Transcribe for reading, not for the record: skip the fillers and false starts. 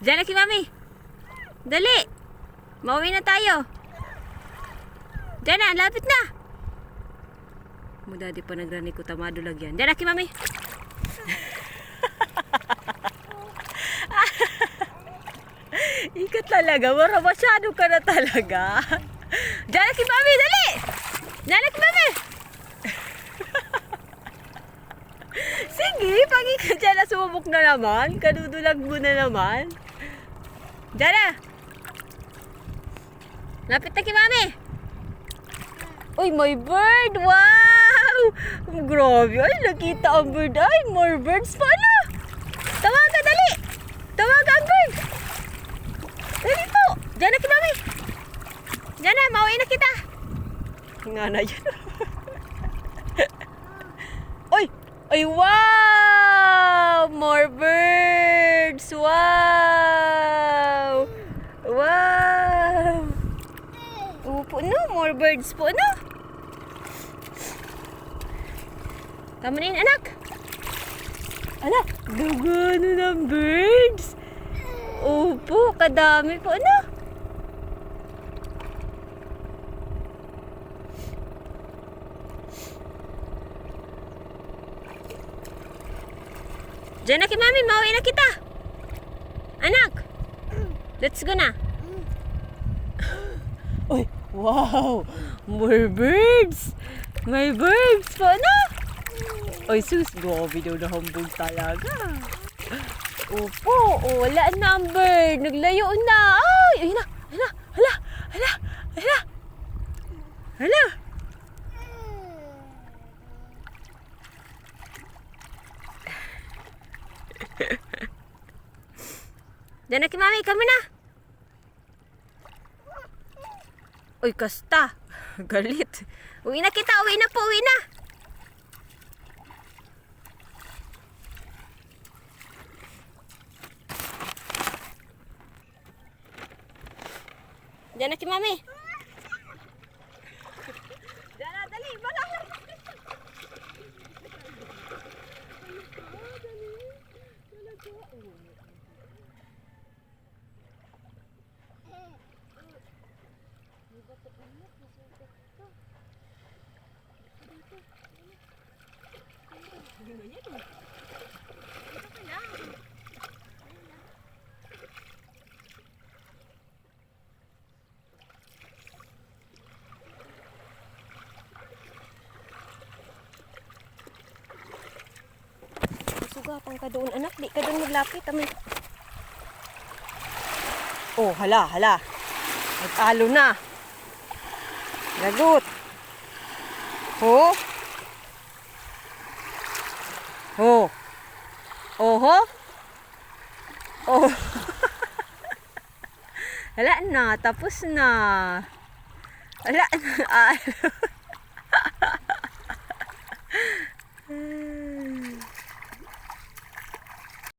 Diyan na si Mami. Dali. Mauwi na tayo. Diyan na, lapit na. Mudadi pa nagrani ko tamado lagyan. Diyan na si Mami. Ikat talaga. Mara masyado ka na talaga. Diyan na si Mami, dali. Diyan na si Mami. Sige, pag ikaw dyan na sumubok na naman, kadudulag mo na naman. Diyan na. Lapit na kay Mami. Uy, may bird. Wow! Grabe. Ay, nakita ang bird. Ay, more birds pa na. Tawaga, dali. Tawaga ang bird. Dali po. Diyan na kay Mami. Diyan na, mauwi na kita. Nga na yan. Uy! Ay, wow! More birds! Wow! Wow! Upo no, more birds po no. Tama na yun, anak. Anak, dugano ng birds. Upo, kadami po no. Diyan na kay Mami, mauwi na kita. Anak, let's go na. Uy, wow! More birds! May birds pa na! Ay sus, grabe daw na hambog talaga. Opo, wala na ang bird. Naglayo na. Ay, ayun na. Hala, hala, hala, hala. Hala. Diyan na kay Mami, kami na. Uy, kasta. Galit. Uwi na kita, uwi na po, uwi na. Diyan na kay Mami. Diyan na, dali, bala. Sugatan ka doon, anak. Di ka doon maglapit. Amin. Oh, hala, hala. Nagtalo na. Lagot. Oh. Oh. Oho. Oh. Hala na, tapos na. Hala na.